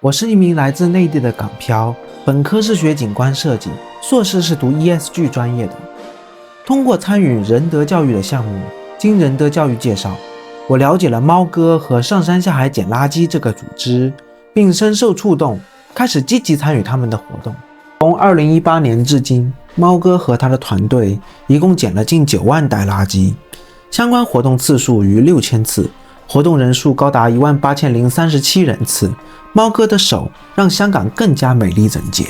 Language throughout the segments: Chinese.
我是一名来自内地的港漂，本科是学景观设计，硕士是读 ESG 专业的。通过参与仁德教育的项目，经仁德教育介绍，我了解了猫哥和上山下海捡垃圾这个组织，并深受触动，开始积极参与他们的活动。从2018年至今，猫哥和他的团队一共捡了近9万袋垃圾，相关活动次数逾6000次，活动人数高达18037人次。猫哥的手让香港更加美丽整洁，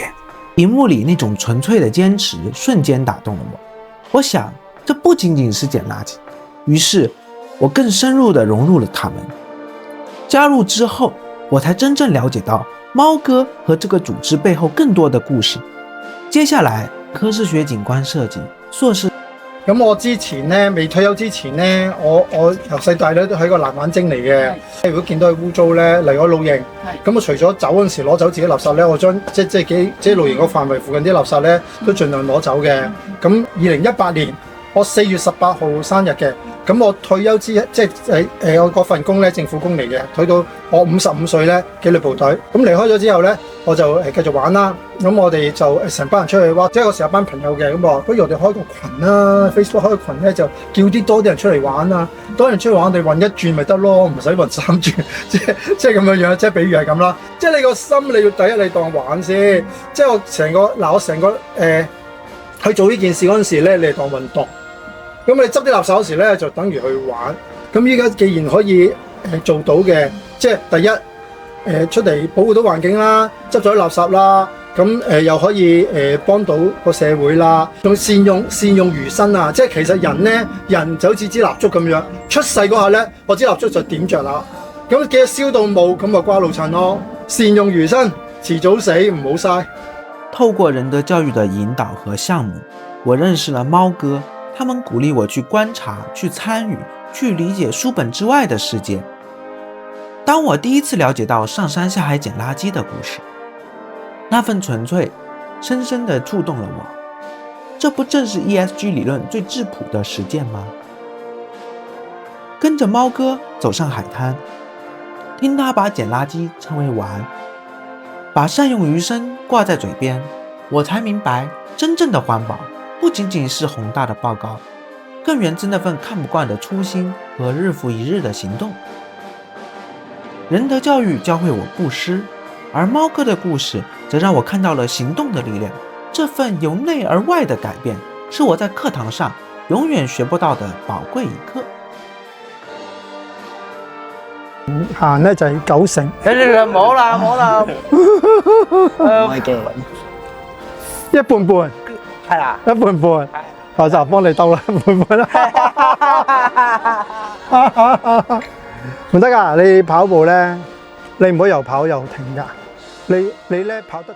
荧幕里那种纯粹的坚持瞬间打动了我。我想，这不仅仅是捡垃圾，于是我更深入地融入了他们。加入之后，我才真正了解到猫哥和这个組織背後更多的故事。接下來，科是學景觀設計，碩士。咁我之前咧未退休之前咧，我由細大咧都係個藍眼睛嚟嘅。如果見到佢污糟咧，嚟我露營，咁我除咗走嗰陣時攞走自己垃圾咧，我將即係露營個範圍附近啲垃圾咧都盡量攞走嘅。咁2018年我4月18號生日嘅，咁我退休之我嗰份工咧政府工嚟嘅，退到我55歲咧紀律部隊。咁離開咗之後咧，我就繼續玩啦。咁我哋就成班人出去玩，即係嗰時有班朋友嘅，咁話不如我哋開個群啦 ，Facebook 開個群咧就叫啲多啲人出嚟玩啊，多人出去玩，我哋運1轉咪得咯，唔使運3轉，即係咁樣，即係比喻係咁啦。即係你個心你要第一你當玩先，即係我成個去做呢件事嗰陣時咧，你係當運動。咁你執啲垃圾嗰時咧，就等於去玩。咁依家既然可以做到嘅，即係第一出嚟保護到環境啦，執咗啲垃圾啦，咁又可以幫到個社會啦，仲善用餘生啊！即係其實人就好似支蠟燭咁樣，出世嗰下咧，我支蠟燭就點着啦。咁記得燒到冇，咁咪瓜老襯咯。善用餘生，遲早死唔好嘥。透過仁德教育的引導和項目，我認識了貓哥。他們鼓勵我去觀察、去參與、去理解書本之外的世界。當我第一次了解到上山下海撿垃圾的故事，那份純粹深深地觸動了我。這不正是 ESG 理論最質樸的實踐嗎？跟着貓哥走上海灘，聽他把撿垃圾稱為玩，把善用餘生掛在嘴邊，我才明白真正的環保不僅僅是宏大的報告，更源自那份看不慣的初心和日復一日的行動。仁德教育教會我布施，而貓哥的故事則讓我看到了行動的力量。這份由內而外的改變，是我在課堂上永遠學不到的寶貴一課。行呢就係9成。冇啦，唔係嘅，一半半。係啦，一半半，我就幫你兜啦，一半半啦。唔得㗎，你跑步咧，你唔可以又跑又停㗎，你咧跑得。